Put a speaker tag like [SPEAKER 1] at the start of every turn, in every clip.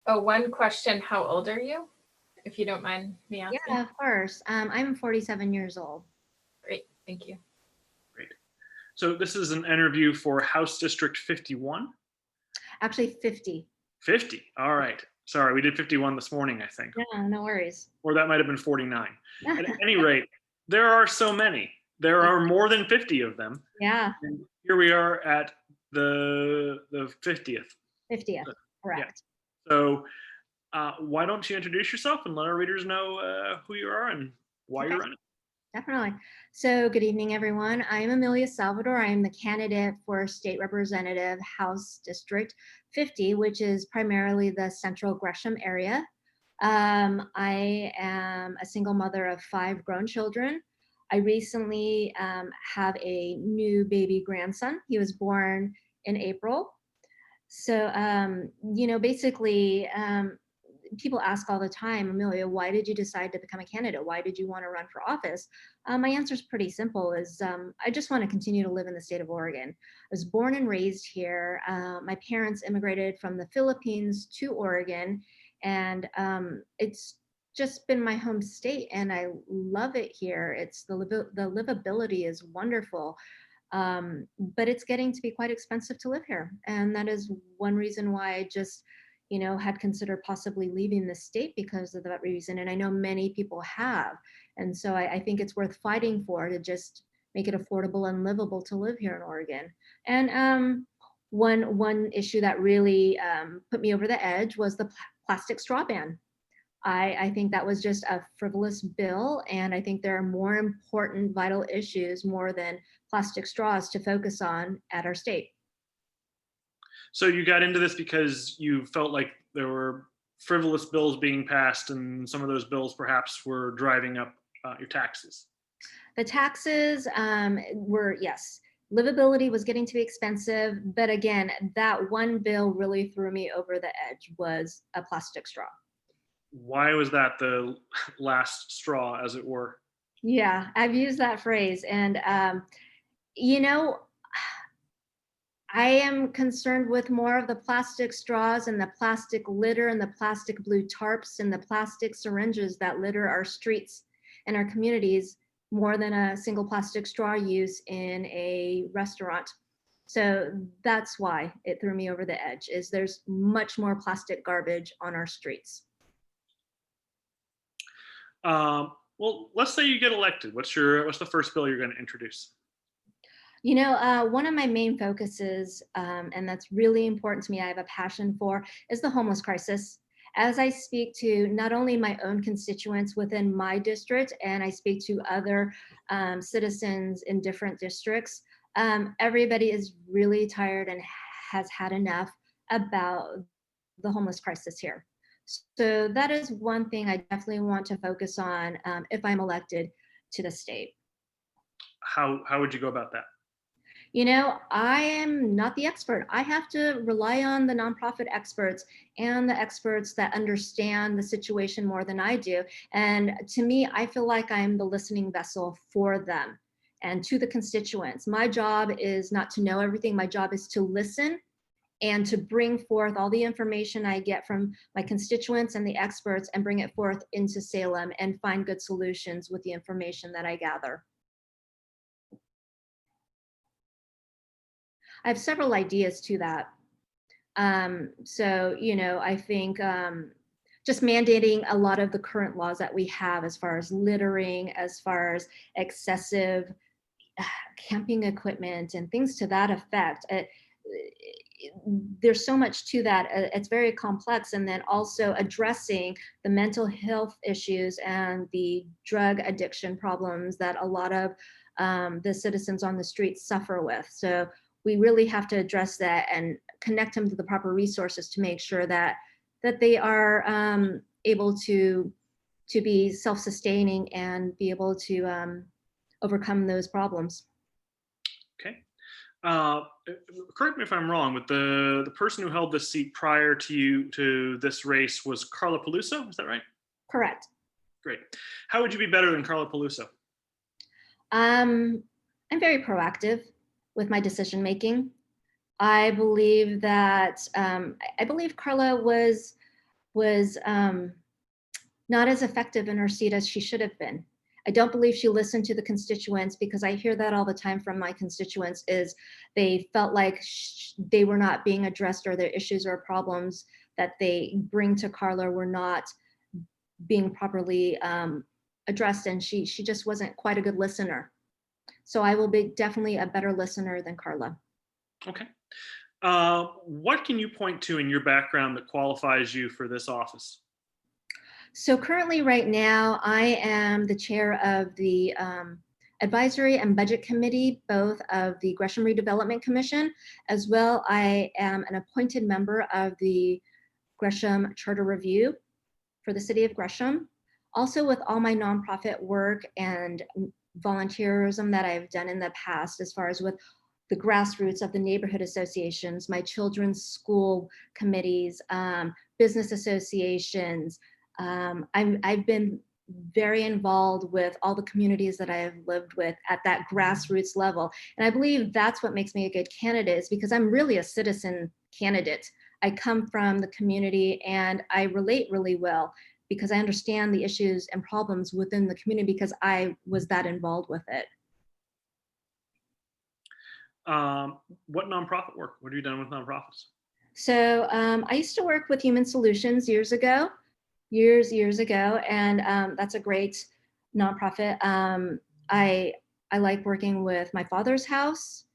[SPEAKER 1] Oh, one question. How old are you? If you don't mind me asking.
[SPEAKER 2] Yeah, of course. I'm 47 years old.
[SPEAKER 1] Great. Thank you.
[SPEAKER 3] Great. So this is an interview for House District 51?
[SPEAKER 2] Actually, 50.
[SPEAKER 3] 50. All right. Sorry, we did 51 this morning, I think.
[SPEAKER 2] Yeah, no worries.
[SPEAKER 3] Or that might have been 49. At any rate, there are so many. There are more than 50 of them.
[SPEAKER 2] Yeah,
[SPEAKER 3] And here we are at the 50th.
[SPEAKER 2] 50th,
[SPEAKER 3] Yeah.
[SPEAKER 2] correct.
[SPEAKER 3] So why don't you introduce yourself and let our readers know who you are and why
[SPEAKER 2] Okay.
[SPEAKER 3] you're running?
[SPEAKER 2] Definitely. So good evening, everyone. I'm Amelia Salvador. I am the candidate for State Representative House District 50, which is primarily the Central Gresham area. I am a single mother of 5 grown children. I recently have a new baby grandson. He was born in April. So, basically, people ask all the time, Amelia, why did you decide to become a candidate? Why did you want to run for office? My answer is pretty simple, is I just want to continue to live in the state of Oregon. I was born and raised here. My parents immigrated from the Philippines to Oregon, and it's just been my home state, and I love it here. It's the livability is wonderful. But it's getting to be quite expensive to live here. And that is one reason why I just, had considered possibly leaving the state because of that reason. And I know many people have. And so I think it's worth fighting for, to just make it affordable and livable to live here in Oregon. And one issue that really put me over the edge was the plastic straw ban. I think that was just a frivolous bill, and I think there are more important vital issues more than plastic straws to focus on at our state.
[SPEAKER 3] So you got into this because you felt like there were frivolous bills being passed, and some of those bills perhaps were driving up your taxes.
[SPEAKER 2] The taxes were, yes, livability was getting to be expensive, but again, that one bill really threw me over the edge, was a plastic straw.
[SPEAKER 3] Why was that the last straw, as it were?
[SPEAKER 2] Yeah, I've used that phrase, and you know, I am concerned with more of the plastic straws and the plastic litter and the plastic blue tarps and the plastic syringes that litter our streets and our communities, more than a single plastic straw use in a restaurant. So that's why it threw me over the edge, is there's much more plastic garbage on our streets.
[SPEAKER 3] Well, let's say you get elected. What's the first bill you're going to introduce?
[SPEAKER 2] One of my main focuses, and that's really important to me, I have a passion for, is the homeless crisis. As I speak to not only my own constituents within my district, and I speak to other citizens in different districts, everybody is really tired and has had enough about the homeless crisis here. So that is one thing I definitely want to focus on if I'm elected to the state.
[SPEAKER 3] How would you go about that?
[SPEAKER 2] I am not the expert. I have to rely on the nonprofit experts and the experts that understand the situation more than I do. And to me, I feel like I'm the listening vessel for them and to the constituents. My job is not to know everything. My job is to listen and to bring forth all the information I get from my constituents and the experts and bring it forth into Salem and find good solutions with the information that I gather. I have several ideas to that. I think just mandating a lot of the current laws that we have as far as littering, as far as excessive camping equipment and things to that effect. There's so much to that. It's very complex. And then also addressing the mental health issues and the drug addiction problems that a lot of the citizens on the streets suffer with. So we really have to address that and connect them to the proper resources to make sure that they are able to be self-sustaining and be able to overcome those problems.
[SPEAKER 3] Okay. Correct me if I'm wrong, but the person who held this seat prior to this race was Carla Peluso. Is that right?
[SPEAKER 2] Correct.
[SPEAKER 3] Great. How would you be better than Carla Peluso?
[SPEAKER 2] I'm very proactive with my decision making. I believe that I believe Carla was was not as effective in her seat as she should have been. I don't believe she listened to the constituents, because I hear that all the time from my constituents, is they felt like they were not being addressed, or their issues or problems that they bring to Carla were not being properly addressed, and she just wasn't quite a good listener. So I will be definitely a better listener than Carla.
[SPEAKER 3] Okay. What can you point to in your background that qualifies you for this office?
[SPEAKER 2] So currently, right now, I am the chair of the Advisory and Budget Committee, both of the Gresham Redevelopment Commission, as well I am an appointed member of the Gresham Charter Review for the city of Gresham. Also, with all my nonprofit work and volunteerism that I've done in the past, as far as with the grassroots of the neighborhood associations, my children's school committees, business associations, I've been very involved with all the communities that I have lived with at that grassroots level. And I believe that's what makes me a good candidate, is because I'm really a citizen candidate. I come from the community and I relate really well, because I understand the issues and problems within the community, because I was that involved with it.
[SPEAKER 3] What nonprofit work? What have you done with nonprofits?
[SPEAKER 2] So I used to work with Human Solutions years ago, and that's a great nonprofit. I like working with my father's house,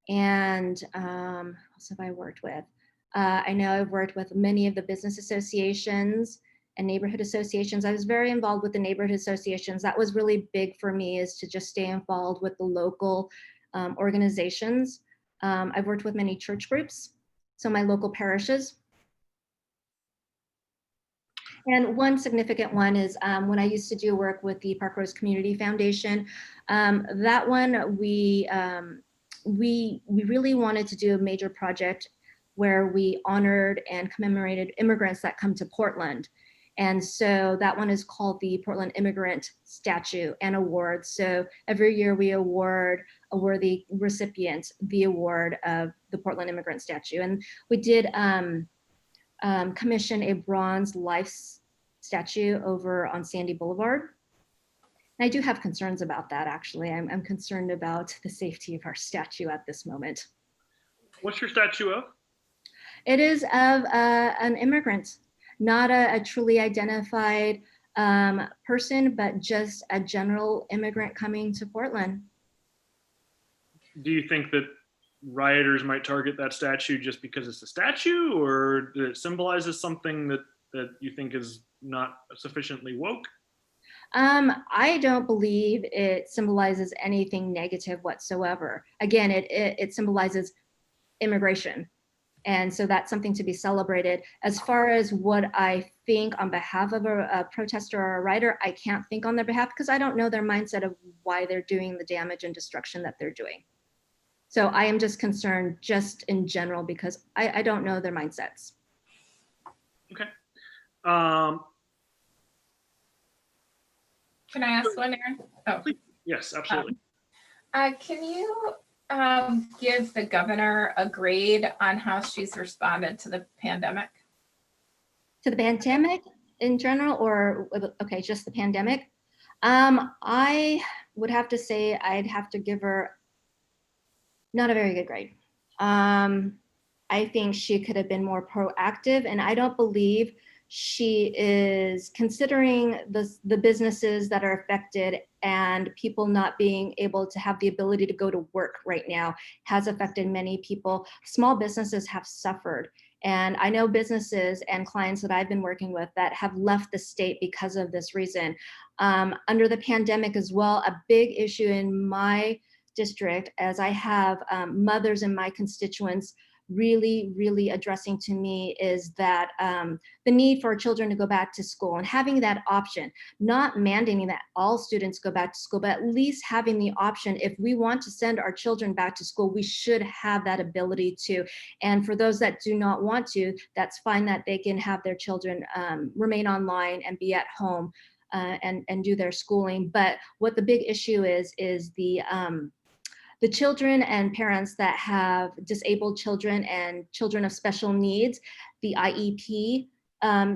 [SPEAKER 2] and what else have I worked with? I know I've worked with many of the business associations and neighborhood associations. I was very involved with the neighborhood associations. That was really big for me, is to just stay involved with the local organizations. I've worked with many church groups, so my local parishes. And one significant one is when I used to do work with the Park Rose Community Foundation. That one, we really wanted to do a major project where we honored and commemorated immigrants that come to Portland. And so that one is called the Portland Immigrant Statue and Award. So every year we award a worthy recipient the award of the Portland Immigrant Statue. And we did commission a bronze life statue over on Sandy Boulevard. And I do have concerns about that, actually. I'm concerned about the safety of our statue at this moment.
[SPEAKER 3] What's your statue of?
[SPEAKER 2] It is of an immigrant, not a truly identified person, but just a general immigrant coming to Portland.
[SPEAKER 3] Do you think that rioters might target that statue just because it's a statue, or that it symbolizes something that you think is not sufficiently woke?
[SPEAKER 2] I don't believe it symbolizes anything negative whatsoever. Again, it symbolizes immigration. And so that's something to be celebrated. As far as what I think on behalf of a protester or a rioter, I can't think on their behalf, because I don't know their mindset of why they're doing the damage and destruction that they're doing. So I am just concerned just in general, because I don't know their mindsets.
[SPEAKER 3] Okay.
[SPEAKER 1] Can I ask one, Erin? Oh,
[SPEAKER 3] Yes, absolutely.
[SPEAKER 1] can you give the governor a grade on how she's responded to the pandemic?
[SPEAKER 2] To the pandemic in general, or okay, just the pandemic? I would have to say I'd have to give her not a very good grade. I think she could have been more proactive, and I don't believe she is considering the businesses that are affected, and people not being able to have the ability to go to work right now has affected many people. Small businesses have suffered. And I know businesses and clients that I've been working with that have left the state because of this reason. Under the pandemic as well, a big issue in my district, as I have mothers in my constituents really addressing to me, is that the need for children to go back to school, and having that option, not mandating that all students go back to school, but at least having the option. If we want to send our children back to school, we should have that ability to. And for those that do not want to, that's fine, that they can have their children remain online and be at home and do their schooling. But what the big issue is the children and parents that have disabled children and children of special needs. The IEP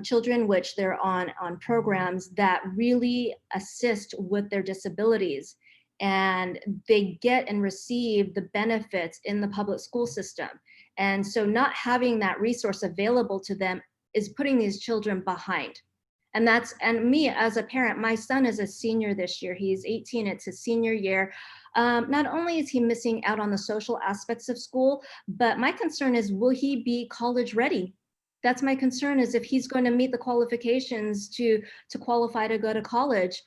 [SPEAKER 2] children, which they're on programs that really assist with their disabilities. And they get and receive the benefits in the public school system. And so not having that resource available to them is putting these children behind. And me as a parent, my son is a senior this year. He's 18, it's his senior year. Not only is he missing out on the social aspects of school, but my concern is, will he be college ready? That's my concern, is if he's going to meet the qualifications to qualify to go to college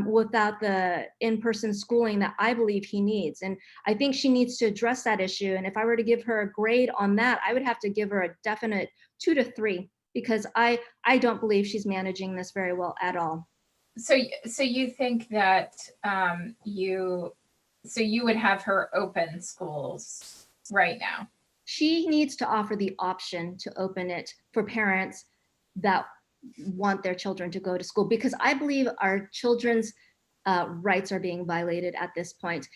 [SPEAKER 2] without the in-person schooling that I believe he needs. And I think she needs to address that issue. And if I were to give her a grade on that, I would have to give her a definite 2 to 3, because I don't believe she's managing this very well at all.
[SPEAKER 1] So you think that you would have her open schools right now?
[SPEAKER 2] She needs to offer the option to open it for parents that want their children to go to school, because I believe our children's rights are being violated at this point.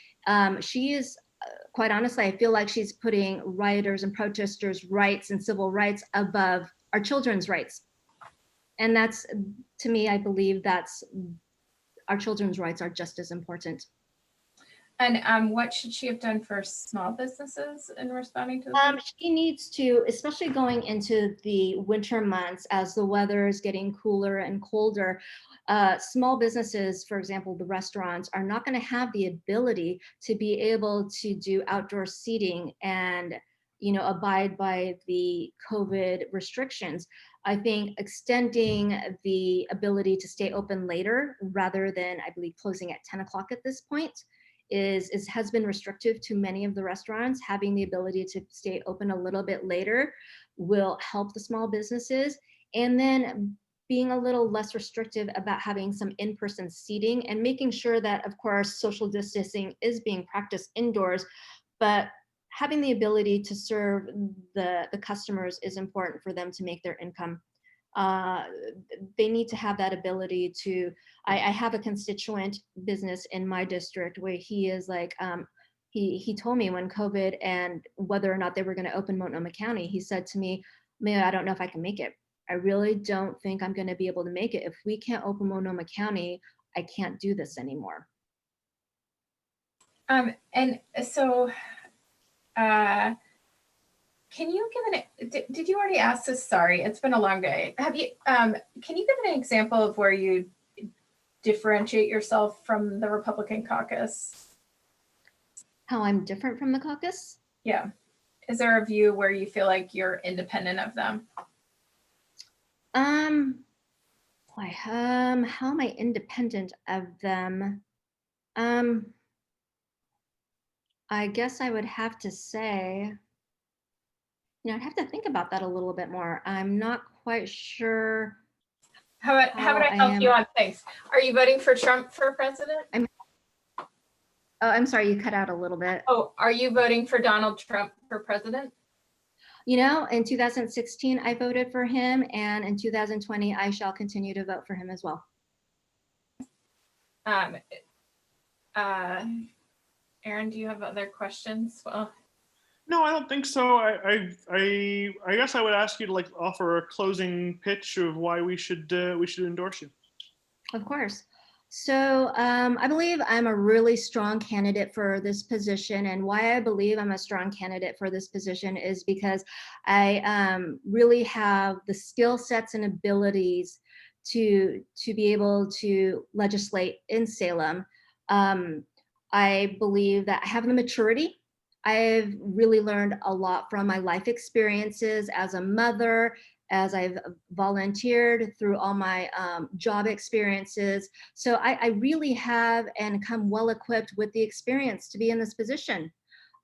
[SPEAKER 2] She is, quite honestly, I feel like she's putting rioters and protesters' rights and civil rights above our children's rights. And that's, to me, I believe that's, our children's rights are just as important.
[SPEAKER 1] And what should she have done for small businesses in responding to this?
[SPEAKER 2] She needs to, especially going into the winter months as the weather is getting cooler and colder, small businesses, for example, the restaurants, are not going to have the ability to be able to do outdoor seating and, you know, abide by the COVID restrictions. I think extending the ability to stay open later rather than, I believe, closing at 10 o'clock at this point has been restrictive to many of the restaurants. Having the ability to stay open a little bit later will help the small businesses. And then being a little less restrictive about having some in-person seating and making sure that, of course, social distancing is being practiced indoors, but having the ability to serve the customers is important for them to make their income. They need to have that ability to, I have a constituent business in my district where he is like, he told me when COVID and whether or not they were going to open Multnomah County, he said to me, "Maya, I don't know if I can make it. I really don't think I'm going to be able to make it. If we can't open Multnomah County, I can't do this anymore."
[SPEAKER 1] And so, can you give did you already ask this? Sorry, it's been a long day. Have you, can you give an example of where you differentiate yourself from the Republican caucus?
[SPEAKER 2] How I'm different from the caucus?
[SPEAKER 1] Yeah. Is there a view where you feel like you're independent of them?
[SPEAKER 2] How am I independent of them? I guess I would have to say, you know, I'd have to think about that a little bit more. I'm not quite sure.
[SPEAKER 1] How about I help you on things? Are you voting for Trump for president?
[SPEAKER 2] Oh, I'm sorry, you cut out a little bit.
[SPEAKER 1] Oh, are you voting for Donald Trump for president?
[SPEAKER 2] You know, in 2016, I voted for him, and in 2020, I shall continue to vote for him as well.
[SPEAKER 1] Aaron, do you have other questions? Well,
[SPEAKER 3] No, I don't think so. I guess I would ask you to like offer a closing pitch of why we should endorse you.
[SPEAKER 2] Of course. So I believe I'm a really strong candidate for this position, and why I believe I'm a strong candidate for this position is because I really have the skill sets and abilities to be able to legislate in Salem. I believe that I have the maturity. I've really learned a lot from my life experiences as a mother, as I've volunteered through all my job experiences. So I really have and come well equipped with the experience to be in this position.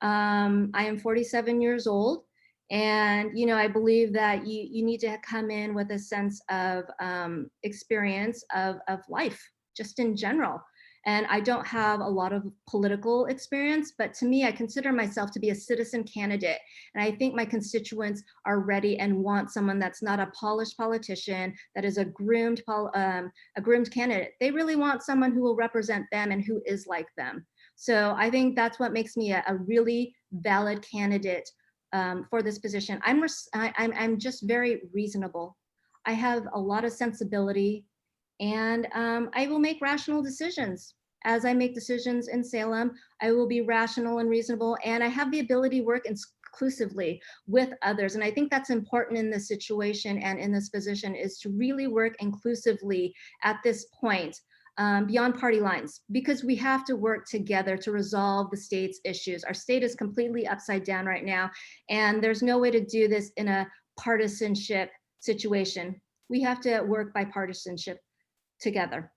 [SPEAKER 2] I am 47 years old, and you know, I believe that you need to come in with a sense of experience of life, just in general. And I don't have a lot of political experience, but to me, I consider myself to be a citizen candidate. And I think my constituents are ready and want someone that's not a polished politician, that is a groomed candidate. They really want someone who will represent them and who is like them. So I think that's what makes me a really valid candidate for this position. I'm just very reasonable. I have a lot of sensibility, and I will make rational decisions. As I make decisions in Salem, I will be rational and reasonable, and I have the ability to work inclusively with others. And I think that's important in this situation and in this position, is to really work inclusively at this point, beyond party lines, because we have to work together to resolve the state's issues. Our state is completely upside down right now, and there's no way to do this in a partisanship situation. We have to work by partisanship together.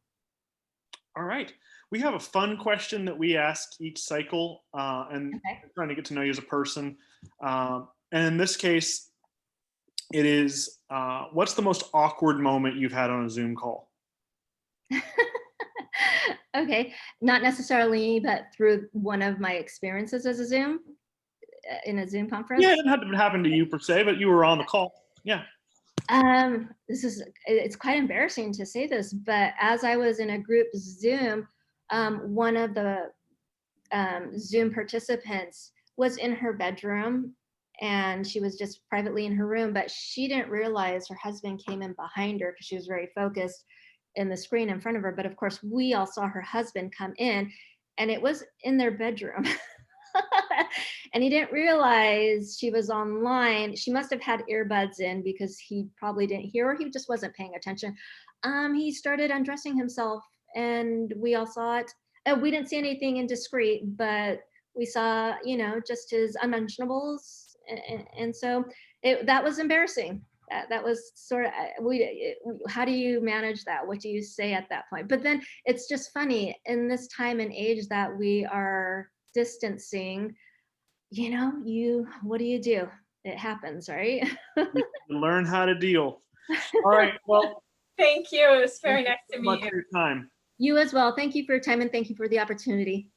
[SPEAKER 3] All right. We have a fun question that we ask each cycle, and
[SPEAKER 2] Okay.
[SPEAKER 3] trying to get to know you as a person. And in this case, it is, what's the most awkward moment you've had on a Zoom call?
[SPEAKER 2] Okay, not necessarily, but through one of my experiences as a Zoom, in a Zoom conference.
[SPEAKER 3] Yeah, it didn't have to happen to you per se, but you were on the call. Yeah.
[SPEAKER 2] It's quite embarrassing to say this, but as I was in a group Zoom, one of the Zoom participants was in her bedroom, and she was just privately in her room, but she didn't realize her husband came in behind her because she was very focused in the screen in front of her. But of course, we all saw her husband come in, and it was in their bedroom. And he didn't realize she was online. She must have had earbuds in because he probably didn't hear, or he just wasn't paying attention. He started undressing himself, and we all saw it. We didn't see anything indiscreet, but we saw, just his unmentionables. And so that was embarrassing. That was sort of, how do you manage that? What do you say at that point? But then it's just funny in this time and age that we are distancing, what do you do? It happens, right?
[SPEAKER 3] You learn how to deal. All right. Well,
[SPEAKER 1] Thank you. It was very
[SPEAKER 3] thank you
[SPEAKER 1] nice to
[SPEAKER 3] so
[SPEAKER 1] meet
[SPEAKER 3] much
[SPEAKER 1] you.
[SPEAKER 3] for your time.
[SPEAKER 2] You as well. Thank you for your time, and thank you for the opportunity.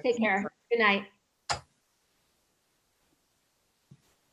[SPEAKER 2] Take care. Good night.